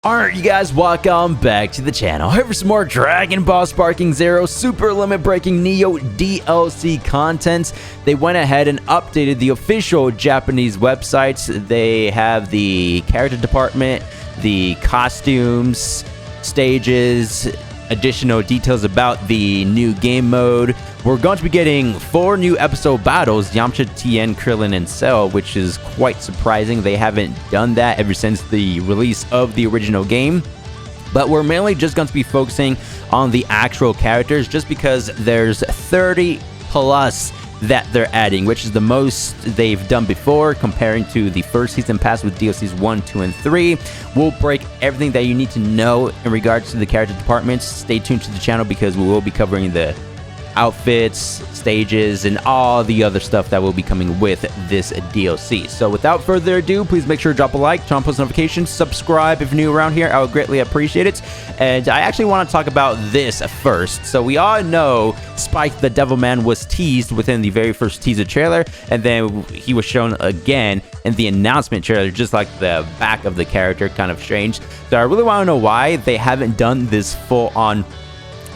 Alright, you guys, welcome back to the channel. Here for some more Dragon Ball Sparking Zero Super Limit Breaking Neo DLC content. They went ahead and updated the official Japanese websites. They have the character department, the costumes, stages, additional details about the new game mode. We're going to be getting 4 new episode battles, Yamcha, Tien, Krillin, and Cell, which is quite surprising. They haven't done that ever since the release of the original game. But we're mainly just going to be focusing on the actual characters, just because there's 30 plus that they're adding, which is the most they've done before, comparing to the first season pass with DLCs 1, 2, and 3. We'll break everything that you need to know in regards to the character departments. Stay tuned to the channel because we will be covering the outfits, stages, and all the other stuff that will be coming with this DLC. So without further ado, please make sure to drop a like, turn on post notifications, subscribe if you're new around here. I would greatly appreciate it. And I actually want to talk about this first. So we all know Spike the Devilman was teased within the very first teaser trailer, and then he was shown again in the announcement trailer, just like the back of the character, kind of strange. So I really want to know why they haven't done this full-on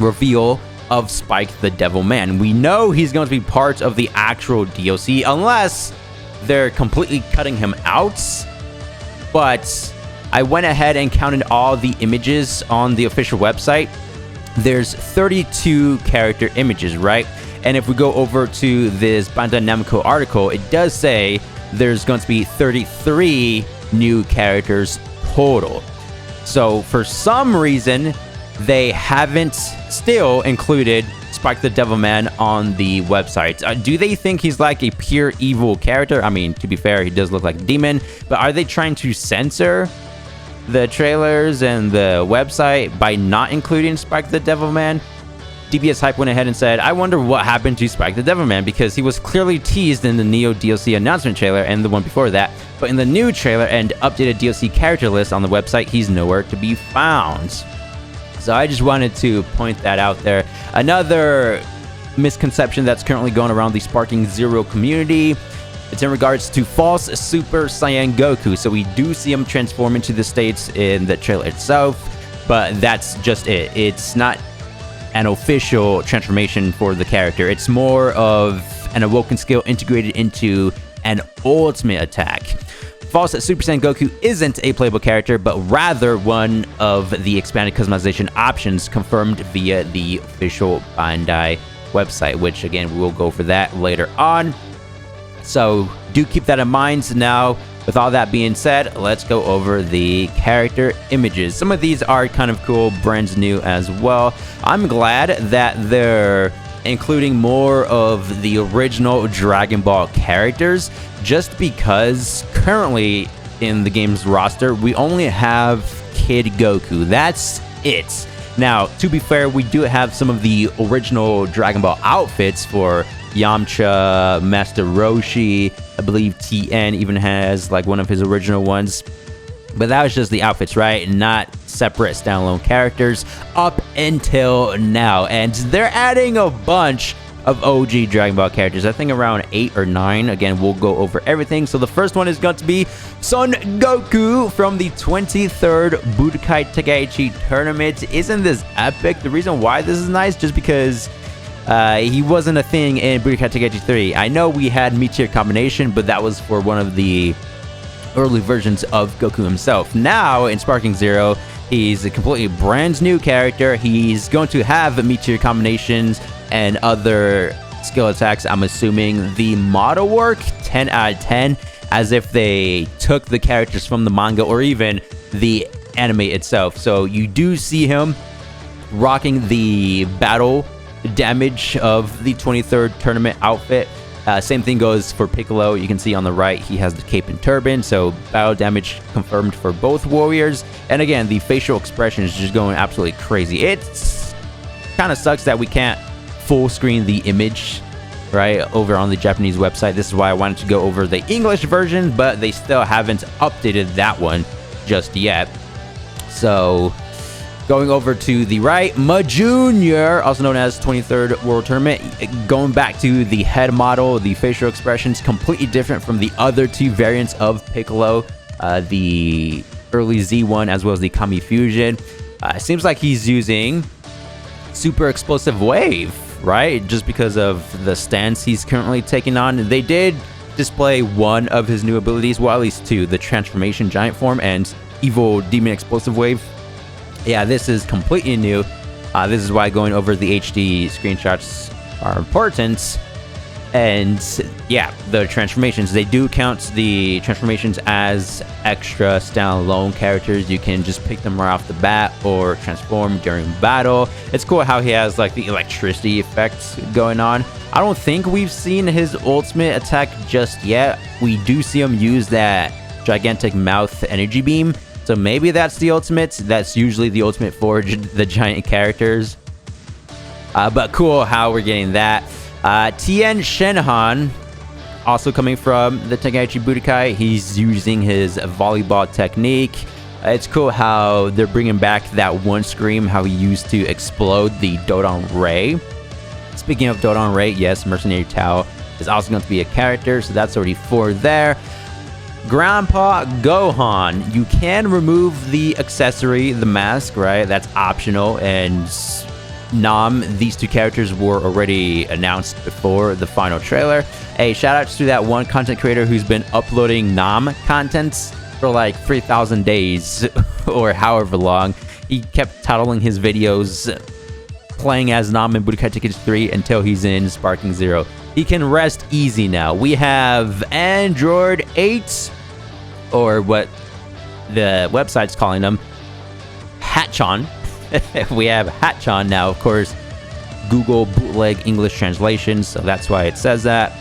reveal of Spike the Devilman. We know he's going to be part of the actual DLC unless they're completely cutting him out, but I went ahead and counted all the images on the official website. There's 32 character images, right? And if we go over to this Bandai Namco article, it does say there's going to be 33 new characters total. So for some reason, they haven't still included Spike the Devilman on the website. Do they think he's like a pure evil character? I mean, to be fair, he does look like a demon, but are they trying to censor the trailers and the website by not including Spike the Devilman? DBS Hype went ahead and said, I wonder what happened to Spike the Devilman, because he was clearly teased in the Neo DLC announcement trailer and the one before that, but in the new trailer and updated DLC character list on the website, he's nowhere to be found. So I just wanted to point that out there. Another misconception that's currently going around the Sparking Zero community, it's in regards to false Super Saiyan Goku. So we do see him transform into the states in the trailer itself, but that's just it. It's not an official transformation for the character. It's more of an awoken skill integrated into an ultimate attack. False Super Saiyan Goku isn't a playable character, but rather one of the expanded customization options confirmed via the official Bandai website, which again, we will go over that later on. So do keep that in mind. Now, with all that being said, let's go over the character images. Some of these are kind of cool, brand new as well. I'm glad that they're including more of the original Dragon Ball characters, just because currently in the game's roster, we only have Kid Goku. That's it. Now, to be fair, we do have some of the original Dragon Ball outfits for Yamcha, Master Roshi. I believe Tien even has like one of his original ones. But that was just the outfits, right? Not separate standalone characters up until now. And they're adding a bunch of OG Dragon Ball characters. I think around 8 or 9. Again, we'll go over everything. So the first one is going to be Son Goku from the 23rd Budokai Tenkaichi tournament. Isn't this epic? The reason why this is nice, just because he wasn't a thing in Budokai Tenkaichi 3. I know we had Meteor Combination, but that was for one of the early versions of Goku himself. Now in Sparking Zero, he's a completely brand new character. He's going to have Meteor combinations and other skill attacks. I'm assuming the model work 10 out of 10, as if they took the characters from the manga or even the anime itself. So you do see him rocking the battle damage of the 23rd tournament outfit. Same thing goes for Piccolo. You can see on the right, he has the cape and turban, so battle damage confirmed for both warriors. And again, the facial expression is just going absolutely crazy. It's kind of sucks that we can't full screen the image, right, over on the Japanese website. This is why I wanted to go over the English version, but they still haven't updated that one just yet. So going over to the right, Ma Junior, also known as 23rd World Tournament. Going back to the head model, the facial expressions completely different from the other two variants of Piccolo. The early Z1 as well as the Kami Fusion. It seems like he's using Super Explosive Wave, right? Just because of the stance he's currently taking on. They did display one of his new abilities, well, at least two, the Transformation Giant Form and Evil Demon Explosive Wave. Yeah, this is completely new. This is why going over the HD screenshots are important. And yeah, the transformations, they do count the transformations as extra standalone characters. You can just pick them right off the bat or transform during battle. It's cool how he has like the electricity effects going on. I don't think we've seen his ultimate attack just yet. We do see him use that gigantic mouth energy beam. So maybe that's the ultimate. That's usually the ultimate for the giant characters. But cool how we're getting that. Tien Shenhan, also coming from the Tenkaichi Budokai, he's using his volleyball technique. It's cool how they're bringing back that one scream, how he used to explode the Dodon Ray. Speaking of Dodon Ray, yes, Mercenary Tao is also going to be a character, so that's already 4 there. Grandpa Gohan, you can remove the accessory, the mask, right? That's optional, and Nam, these two characters were already announced before the final trailer. Hey, shout out to that one content creator who's been uploading Nam content for like 3,000 days or however long. He kept titling his videos playing as Nam in Budokai Tenkaichi 3 until he's in Sparking Zero. He can rest easy now. We have Android 8, or what the website's calling them, Hatchon. We have Hatchon now, of course, Google bootleg English translation, so that's why it says that.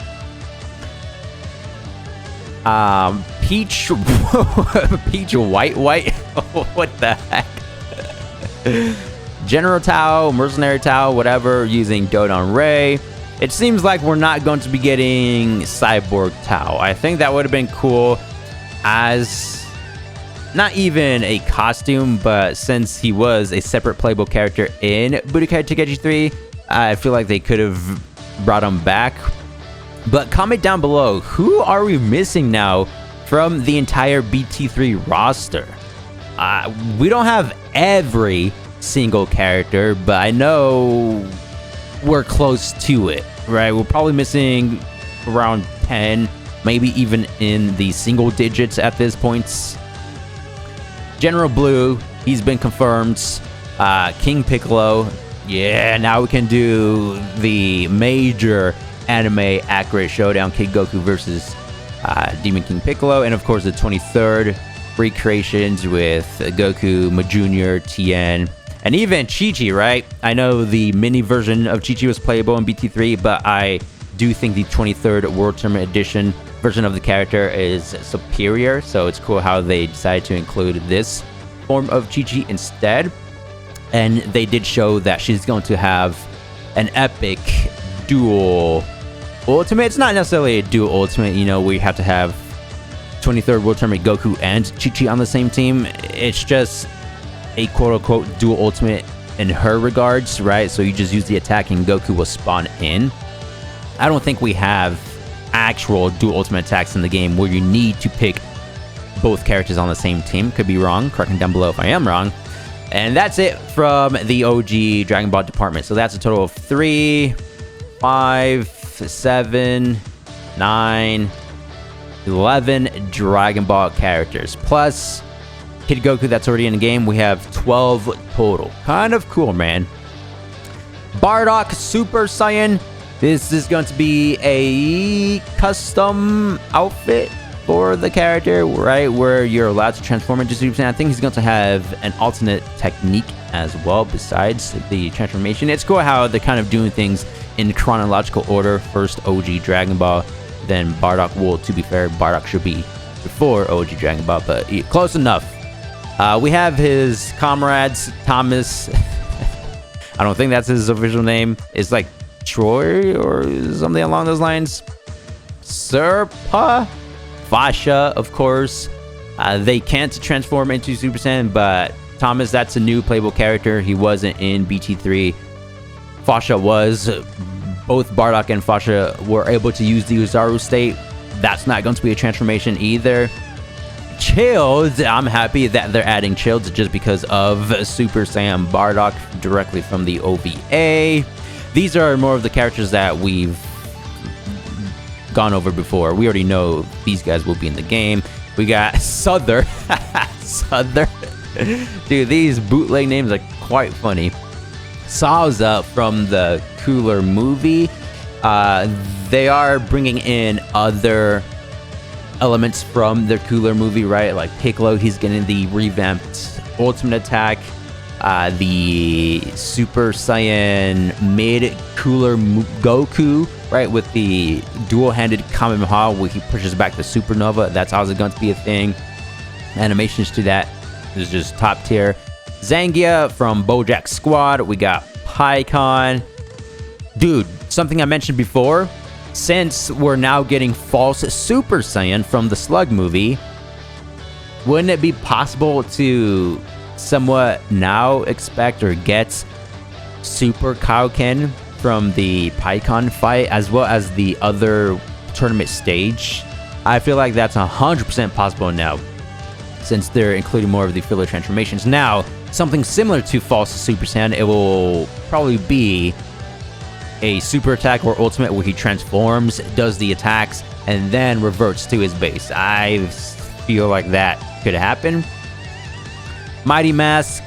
Peach Peach White what the heck? General Tao, Mercenary Tao, whatever, using Dodon Ray. It seems like we're not going to be getting Cyborg Tao. I think that would have been cool as not even a costume, but since he was a separate playable character in Budokai Tenkaichi 3, I feel like they could have brought him back. But comment down below, who are we missing now from the entire BT3 roster? We don't have every single character, but I know we're close to it, right? We're probably missing around 10, maybe even in the single digits at this point. General Blue, he's been confirmed. King Piccolo, yeah, now we can do the major anime accurate showdown, Kid Goku versus Demon King Piccolo, and of course the 23rd recreations with Goku, Jr., Tien, and even Chi-Chi, right? I know the mini version of Chi-Chi was playable in BT3, but I do think the 23rd World Tournament Edition version of the character is superior, so it's cool how they decided to include this form of Chi-Chi instead. And they did show that she's going to have an epic dual ultimate. It's not necessarily a dual ultimate, you know, we have to have 23rd World Tournament Goku and Chi-Chi on the same team. It's just a quote-unquote dual ultimate in her regards, right? So you just use the attack and Goku will spawn in. I don't think we have actual dual ultimate attacks in the game where you need to pick both characters on the same team. Could be wrong. Correct me down below if I am wrong. And that's it from the OG Dragon Ball department. So that's a total of 3, 5, 7, 9, 11 Dragon Ball characters. Plus Kid Goku that's already in the game. We have 12 total. Kind of cool, man. Bardock Super Saiyan. This is going to be a custom outfit for the character, right? Where you're allowed to transform into Super Saiyan. I think he's going to have an alternate technique as well besides the transformation. It's cool how they're kind of doing things in chronological order. First OG Dragon Ball, then Bardock. Well, to be fair, Bardock should be before OG Dragon Ball, but close enough. We have his comrades, Thomas. I don't think that's his official name. It's like Troy or something along those lines. Serpa, Fasha, of course. They can't transform into Super Saiyan, but Thomas, that's a new playable character. He wasn't in BT3. Fasha was. Both Bardock and Fasha were able to use the Uzaru state. That's not going to be a transformation either. Chills, I'm happy that they're adding Chills just because of Super Saiyan Bardock directly from the OVA. These are more of the characters that we've gone over before. We already know these guys will be in the game. We got Souther. Souther. Dude, these bootleg names are quite funny. Salza from the Cooler movie. They are bringing in other elements from the Cooler movie, right? Like Piccolo, he's getting the revamped ultimate attack. The Super Saiyan mid Cooler Goku, right, with the dual-handed Kamehameha where he pushes back the supernova. That's also going to be a thing. Animations to that is just top tier. Zangia from BoJack Squad. We got Pikkon. Dude, something I mentioned before, since we're now getting false Super Saiyan from the Slug movie, wouldn't it be possible to somewhat now expect or get Super Kaioken from the Pikkon fight as well as the other tournament stage? I feel like that's 100% possible now, since they're including more of the filler transformations. Now, something similar to false Super Saiyan, it will probably be a super attack or ultimate where he transforms, does the attacks, and then reverts to his base. I feel like that could happen. Mighty Mask,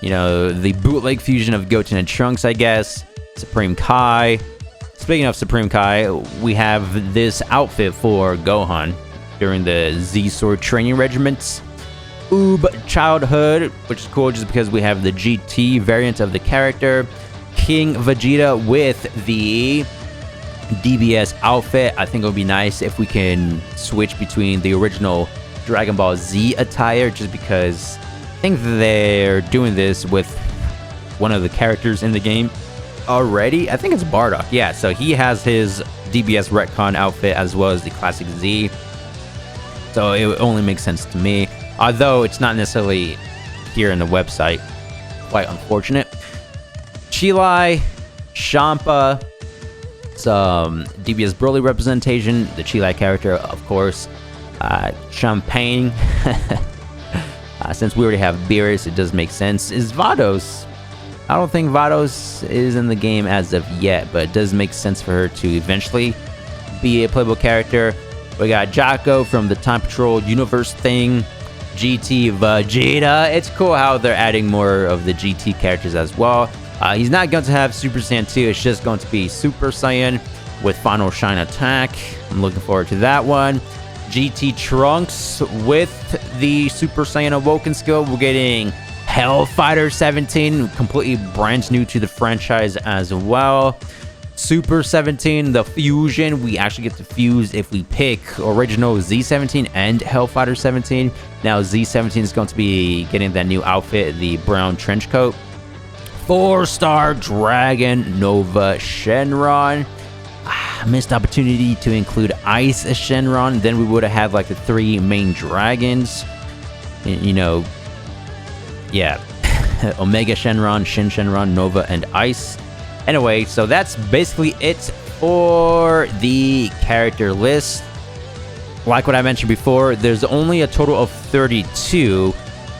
you know, the bootleg fusion of Goten and Trunks, I guess. Supreme Kai. Speaking of Supreme Kai, we have this outfit for Gohan during the Z-Sword training regiments. Oob Childhood, which is cool just because we have the GT variant of the character. King Vegeta with the DBS outfit. I think it would be nice if we can switch between the original Dragon Ball Z attire, just because I think they're doing this with one of the characters in the game already. I think it's Bardock. Yeah, so he has his DBS retcon outfit as well as the classic Z. So it only makes sense to me, although it's not necessarily here in the website. Quite unfortunate. Chilai, Champa, some DBS Broly representation, the Chilai character, of course. Champagne. Since we already have Beerus, it does make sense. Is Vados? I don't think Vados is in the game as of yet, but it does make sense for her to eventually be a playable character. We got Jocko from the Time Patrol universe thing. GT Vegeta. It's cool how they're adding more of the GT characters as well. He's not going to have Super Saiyan 2. It's just going to be Super Saiyan with Final Shine Attack. I'm looking forward to that one. GT Trunks with the Super Saiyan Awoken skill. We're getting Hellfighter 17, completely brand new to the franchise as well. Super 17, the fusion. We actually get to fuse if we pick original Z17 and Hellfighter 17. Now Z17 is going to be getting that new outfit, the brown trench coat. 4-star Dragon Nova Shenron. Missed opportunity to include Ice Shenron. Then we would have had like the 3 main dragons. You know, yeah. Omega Shenron, Shin Shenron, Nova, and Ice. Anyway, so that's basically it for the character list. Like what I mentioned before, there's only a total of 32.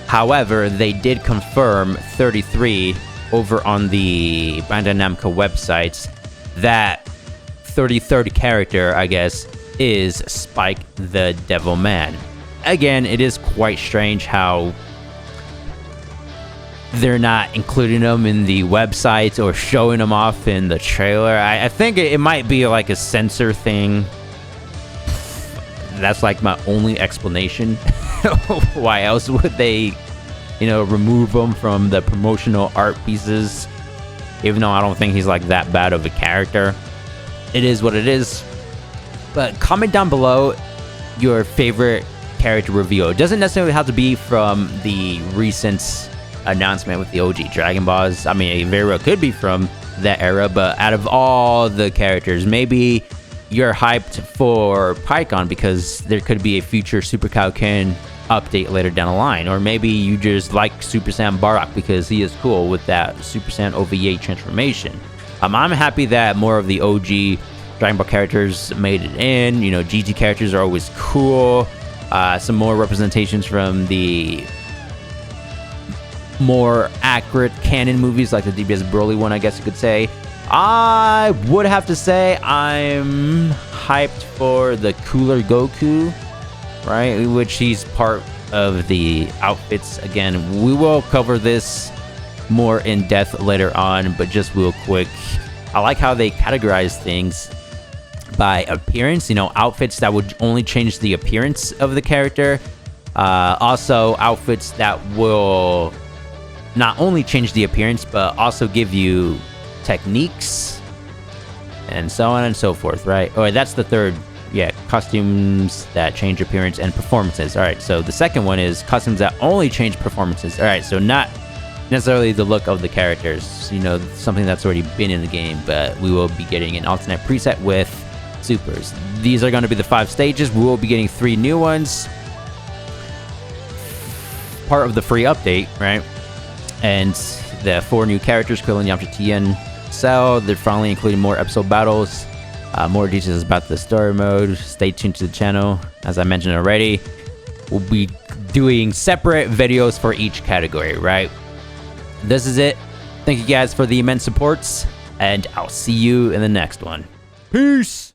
However, they did confirm 33 over on the Bandai Namco websites. That 33rd character, I guess, is Spike the Devil Man. Again, it is quite strange how they're not including them in the websites or showing them off in the trailer. I think it might be like a censor thing. That's like my only explanation. Why else would they, you know, remove them from the promotional art pieces? Even though I don't think he's like that bad of a character. It is what it is. But comment down below your favorite character reveal. It doesn't necessarily have to be from the recent announcement with the OG Dragon Balls. I mean, it very well could be from that era, but out of all the characters, maybe you're hyped for Pikkon because there could be a future Super Kaioken update later down the line, or maybe you just like Super Saiyan Bardock because he is cool with that Super Saiyan OVA transformation. I'm happy that more of the OG Dragon Ball characters made it in. You know, GT characters are always cool. some more representations from the more accurate canon movies, like the DBS Broly one, I guess you could say. I would have to say I'm hyped for the Cooler Goku, right? Which he's part of the outfits. Again, we will cover this more in depth later on, but just real quick, I like how they categorize things by appearance. You know, outfits that would only change the appearance of the character. Also, outfits that will not only change the appearance, but also give you techniques, and so on and so forth, right? Or that's the third. Yeah, costumes that change appearance and performances. All right, so the second one is costumes that only change performances. All right, so not necessarily the look of the characters, you know, something that's already been in the game, but we will be getting an alternate preset with supers. These are going to be the 5 stages. We will be getting 3 new ones, part of the free update, right? And the 4 new characters, Krillin, Yamcha, Tien, Cell. They're finally including more episode battles, more details about the story mode. Stay tuned to the channel. As I mentioned already, we'll be doing separate videos for each category, right? This is it. Thank you guys for the immense supports, and I'll see you in the next one. Peace!